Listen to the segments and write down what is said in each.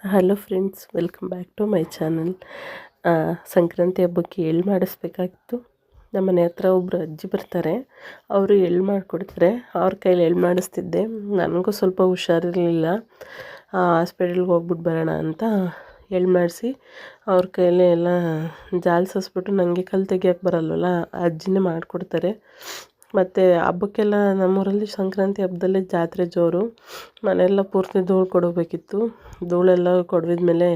Hello friends, welcome back to my channel. Sankranti ಹಬ್ಬಕ್ಕೆ ಎಳ್ಳು ಮಾಡಿಸ್ಬೇಕಾಗಿತ್ತು. ನಮ್ಮ ಮನೆ ಹತ್ರ ಒಬ್ಬರು ಅಜ್ಜಿ ಬರ್ತಾರೆ, ಅವರು ಎಳ್ಳು ಮಾಡಿಕೊಡ್ತಾರೆ. ಅವ್ರ ಕೈಲಿ ಎಳ್ಳು ಮಾಡಿಸ್ತಿದ್ದೆ. ನನಗೂ ಸ್ವಲ್ಪ ಹುಷಾರಿರಲಿಲ್ಲ, ಹಾಸ್ಪಿಟಲ್ಗೆ ಹೋಗ್ಬಿಟ್ಟು ಬರೋಣ ಅಂತ ಎಳ್ಳು ಮಾಡಿಸಿ ಅವ್ರ ಕೈಲೇ ಎಲ್ಲ ಜಾಲಿಸಿಸ್ಬಿಟ್ಟು, ನನಗೆ ಕಲ್ಲು ತೆಗಿಯೋಕ್ಕೆ ಬರಲ್ವಲ್ಲ, ಅಜ್ಜಿನೇ ಮಾಡಿಕೊಡ್ತಾರೆ. ಮತ್ತು ಹಬ್ಬಕ್ಕೆಲ್ಲ ನಮ್ಮೂರಲ್ಲಿ ಸಂಕ್ರಾಂತಿ ಹಬ್ಬದಲ್ಲೇ ಜಾತ್ರೆ ಜೋರು. ಮನೆಯೆಲ್ಲ ಪೂರ್ತಿ ಧೂಳು ಕೊಡಬೇಕಿತ್ತು. ಧೂಳೆಲ್ಲ ಕೊಡವಿದ್ಮೇಲೆ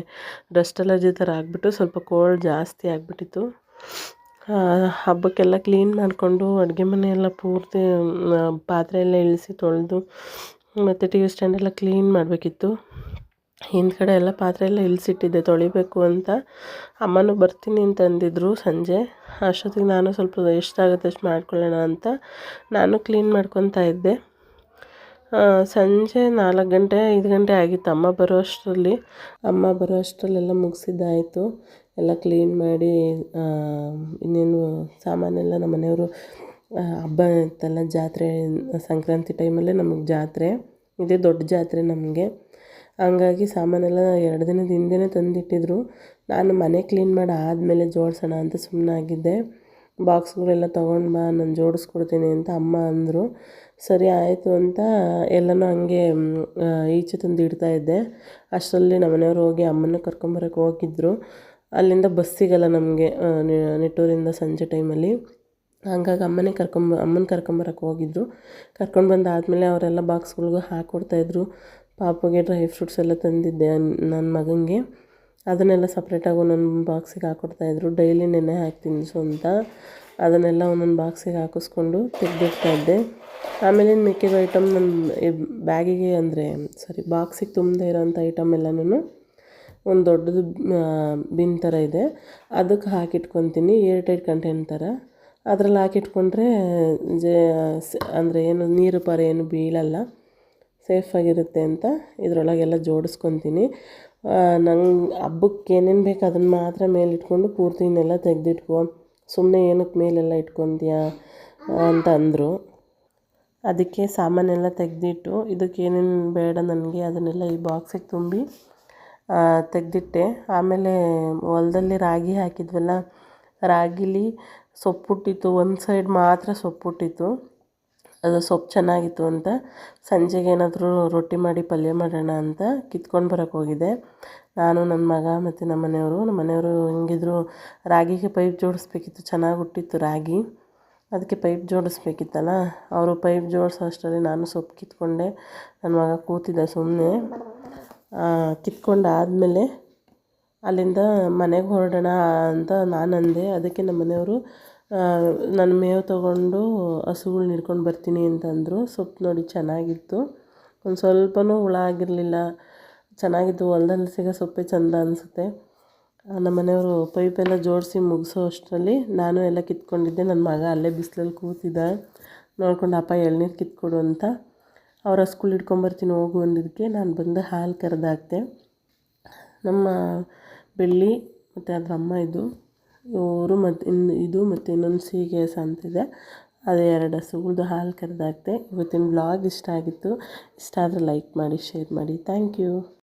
ಡಸ್ಟ್ ಅಲರ್ಜಿ ಥರ ಆಗಿಬಿಟ್ಟು ಸ್ವಲ್ಪ ಕೋಲ್ಡ್ ಜಾಸ್ತಿ ಆಗಿಬಿಟ್ಟಿತ್ತು. ಹಬ್ಬಕ್ಕೆಲ್ಲ ಕ್ಲೀನ್ ಮಾಡಿಕೊಂಡು ಅಡುಗೆ ಮನೆಯೆಲ್ಲ ಪೂರ್ತಿ ಪಾತ್ರೆ ಎಲ್ಲ ಇಳಿಸಿ ತೊಳೆದು ಮತ್ತು ಟಿ ವಿ ಸ್ಟ್ಯಾಂಡೆಲ್ಲ ಕ್ಲೀನ್ ಮಾಡಬೇಕಿತ್ತು. ಹಿಂದ್ಗಡೆ ಎಲ್ಲ ಪಾತ್ರೆ ಎಲ್ಲ ಇಳಿಸಿಟ್ಟಿದ್ದೆ ತೊಳಿಬೇಕು ಅಂತ. ಅಮ್ಮನೂ ಬರ್ತೀನಿ ಅಂತ ಅಂದಿದ್ರು ಸಂಜೆ. ಅಷ್ಟೊತ್ತಿಗೆ ನಾನು ಸ್ವಲ್ಪ ಎಷ್ಟಾಗುತ್ತೆ ಅಷ್ಟು ಮಾಡ್ಕೊಳ್ಳೋಣ ಅಂತ ನಾನು ಕ್ಲೀನ್ ಮಾಡ್ಕೊತಾ ಇದ್ದೆ. ಸಂಜೆ 4 ಗಂಟೆ 5 ಗಂಟೆ ಆಗಿತ್ತು ಅಮ್ಮ ಬರೋ ಅಷ್ಟರಲ್ಲೆಲ್ಲ ಮುಗಿಸಿದ್ದಾಯಿತು. ಎಲ್ಲ ಕ್ಲೀನ್ ಮಾಡಿ ಇನ್ನೇನು ಸಾಮಾನೆಲ್ಲ ನಮ್ಮ ಮನೆಯವರು ಹಬ್ಬ ಇತ್ತಲ್ಲ, ಜಾತ್ರೆ ಸಂಕ್ರಾಂತಿ ಟೈಮಲ್ಲೇ ನಮಗೆ ಜಾತ್ರೆ, ಇದೇ ದೊಡ್ಡ ಜಾತ್ರೆ ನಮಗೆ. ಹಂಗಾಗಿ ಸಾಮಾನೆಲ್ಲ 2 ದಿನದ ಹಿಂದೆಯೇ ತಂದಿಟ್ಟಿದ್ರು. ನಾನು ಮನೆ ಕ್ಲೀನ್ ಮಾಡಿ ಆದಮೇಲೆ ಜೋಡಿಸೋಣ ಅಂತ ಸುಮ್ಮನಾಗಿದ್ದೆ. ಬಾಕ್ಸ್ಗಳೆಲ್ಲ ತೊಗೊಂಡು ಬಾ, ನಾನು ಜೋಡಿಸ್ಕೊಡ್ತೀನಿ ಅಂತ ಅಮ್ಮ ಅಂದರು. ಸರಿ ಆಯಿತು ಅಂತ ಎಲ್ಲನೂ ಹಂಗೆ ಈಚೆ ತಂದು ಇಡ್ತಾಯಿದ್ದೆ. ಅಷ್ಟರಲ್ಲಿ ನಮ್ಮ ಮನೆಯವ್ರು ಹೋಗಿ ಅಮ್ಮನ ಕರ್ಕೊಂಬರೋಕ್ಕೆ ಹೋಗಿದ್ದರು. ಅಲ್ಲಿಂದ ಬಸ್ ಸಿಗೋಲ್ಲ ನಮಗೆ ನಿಟ್ಟೂರಿಂದ ಸಂಜೆ ಟೈಮಲ್ಲಿ. ಹಂಗಾಗಿ ಅಮ್ಮನ ಕರ್ಕೊಂಬರೋಕ್ಕೆ ಹೋಗಿದ್ದರು. ಕರ್ಕೊಂಡು ಬಂದಾದಮೇಲೆ ಅವರೆಲ್ಲ ಬಾಕ್ಸ್ಗಳ್ಗೂ ಹಾಕ್ಕೊಡ್ತಾಯಿದ್ರು. ಪಾಪುಗೆ ಡ್ರೈ ಫ್ರೂಟ್ಸ್ ಎಲ್ಲ ತಂದಿದ್ದೆ ನನ್ನ ಮಗನಿಗೆ, ಅದನ್ನೆಲ್ಲ ಸಪ್ರೇಟಾಗಿ ಒಂದೊಂದು ಬಾಕ್ಸಿಗೆ ಹಾಕ್ಕೊಡ್ತಾಯಿದ್ರು. ಡೈಲಿ ನೆನೆ ಹಾಕಿ ತಿನ್ನಿಸು ಅಂತ ಅದನ್ನೆಲ್ಲ ಒಂದೊಂದು ಬಾಕ್ಸಿಗೆ ಹಾಕಿಸ್ಕೊಂಡು ತೆಗೆದಿಡ್ತಾಯಿದ್ದೆ. ಆಮೇಲೆ ಮಿಕ್ಕಿದ ಐಟಮ್ ನನ್ನ ಬ್ಯಾಗಿಗೆ ಬಾಕ್ಸಿಗೆ ತುಂಬದೇ ಇರೋಂಥ ಐಟಮ್ ಎಲ್ಲನೂ ಒಂದು ದೊಡ್ಡದು ಬಿನ್ ಥರ ಇದೆ, ಅದಕ್ಕೆ ಹಾಕಿಟ್ಕೊತೀನಿ. ಏರ್ಟೈಟ್ ಕಂಟೈನರ್ ಥರ ಅದ್ರಲ್ಲಿ ಹಾಕಿಟ್ಕೊಂಡ್ರೆ ಏನು ನೀರು ಪಾರು ಏನು ಬೀಳಲ್ಲ, ಸೇಫಾಗಿರುತ್ತೆ ಅಂತ ಇದರೊಳಗೆಲ್ಲ ಜೋಡಿಸ್ಕೊತೀನಿ. ನಂಗೆ ಹಬ್ಬಕ್ಕೆ ಏನೇನು ಬೇಕು ಅದನ್ನು ಮಾತ್ರ ಮೇಲೆ ಇಟ್ಕೊಂಡು ಪೂರ್ತಿನೆಲ್ಲ ತೆಗೆದಿಟ್ಕೊ, ಸುಮ್ಮನೆ ಏನಕ್ಕೆ ಮೇಲೆಲ್ಲ ಇಟ್ಕೊತೀಯ ಅಂತ ಅಂದರು. ಅದಕ್ಕೆ ಸಾಮಾನೆಲ್ಲ ತೆಗೆದಿಟ್ಟು ಇದಕ್ಕೆ ಏನೇನು ಬೇಡ ನನಗೆ ಅದನ್ನೆಲ್ಲ ಈ ಬಾಕ್ಸಿಗೆ ತುಂಬಿ ತೆಗೆದಿಟ್ಟೆ. ಆಮೇಲೆ ಹೊಲದಲ್ಲಿ ರಾಗಿ ಹಾಕಿದ್ವಲ್ಲ, ರಾಗಿಲಿ ಸೊಪ್ಪುಟ್ಟಿತ್ತು, ಒಂದು ಸೈಡ್ ಮಾತ್ರ ಸೊಪ್ಪುಟ್ಟಿತ್ತು. ಅದು ಸೊಪ್ಪು ಚೆನ್ನಾಗಿತ್ತು ಅಂತ ಸಂಜೆಗೆ ಏನಾದರೂ ರೊಟ್ಟಿ ಮಾಡಿ ಪಲ್ಯ ಮಾಡೋಣ ಅಂತ ಕಿತ್ಕೊಂಡು ಬರೋಕ್ಕೆ ಹೋಗಿದ್ದೆ. ನಾನು, ನನ್ನ ಮಗ ಮತ್ತು ನಮ್ಮ ಮನೆಯವರು ಹೆಂಗಿದ್ರು ರಾಗಿಗೆ ಪೈಪ್ ಜೋಡಿಸ್ಬೇಕಿತ್ತು. ಚೆನ್ನಾಗಿ ಹುಟ್ಟಿತ್ತು ರಾಗಿ, ಅದಕ್ಕೆ ಪೈಪ್ ಜೋಡಿಸ್ಬೇಕಿತ್ತಲ್ಲ. ಅವರು ಪೈಪ್ ಜೋಡಿಸೋ ಅಷ್ಟರಲ್ಲಿ ನಾನು ಸೊಪ್ಪು ಕಿತ್ಕೊಂಡೆ. ನನ್ನ ಮಗ ಕೂತಿದ್ದ ಸುಮ್ಮನೆ. ಕಿತ್ಕೊಂಡಾದಮೇಲೆ ಅಲ್ಲಿಂದ ಮನೆಗೆ ಹೊರಡೋಣ ಅಂತ ನಾನು ಅಂದೆ. ಅದಕ್ಕೆ ನಮ್ಮ ಮನೆಯವರು ನಾನು ಮೇವು ತೊಗೊಂಡು ಹಸುಗಳ್ನ ಹಿಡ್ಕೊಂಡು ಬರ್ತೀನಿ ಅಂತಂದರು. ಸೊಪ್ಪು ನೋಡಿ ಚೆನ್ನಾಗಿತ್ತು, ಒಂದು ಸ್ವಲ್ಪನೂ ಹುಳ ಆಗಿರಲಿಲ್ಲ, ಚೆನ್ನಾಗಿತ್ತು. ಹೊಲ್ದಲ್ಲಿ ಸಿಗೋ ಸೊಪ್ಪೇ ಚೆಂದ ಅನಿಸುತ್ತೆ. ನಮ್ಮ ಮನೆಯವರು ಪೈಪೆಲ್ಲ ಜೋಡಿಸಿ ಮುಗಿಸೋ ಅಷ್ಟರಲ್ಲಿ ನಾನು ಎಲ್ಲ ಕಿತ್ಕೊಂಡಿದ್ದೆ. ನನ್ನ ಮಗ ಅಲ್ಲೇ ಬಿಸಿಲಲ್ಲಿ ಕೂತಿದ್ದ ನೋಡ್ಕೊಂಡು, ಅಪ್ಪ ಎಳ್ನೀರು ಕಿತ್ಕೊಡು ಅಂತ. ಅವ್ರು ಹಸ್ಗಳು ಹಿಡ್ಕೊಂಬರ್ತೀನಿ ಹೋಗು ಅಂದಿದ್ದಕ್ಕೆ ನಾನು ಬಂದು ಹಾಲು ಕರೆದಾಕ್ದೆ. ನಮ್ಮ ಬೆಳ್ಳಿ ಮತ್ತು ಅದ್ರ ಅಮ್ಮ ಇವರು ಮತ್ತು ಮತ್ತು ಇನ್ನೊಂದು ಸೀಗೆಸ ಅಂತಿದೆ, ಅದೇ 2 ಹಸುಗಳ್ದು ಹಾಲು ಕರೆದಾಕ್ದೆ. ಇವತ್ತಿನ ವ್ಲಾಗ್ ಇಷ್ಟ ಆಗಿತ್ತು. ಇಷ್ಟ ಆದರೆ ಲೈಕ್ ಮಾಡಿ, ಶೇರ್ ಮಾಡಿ. Thank you.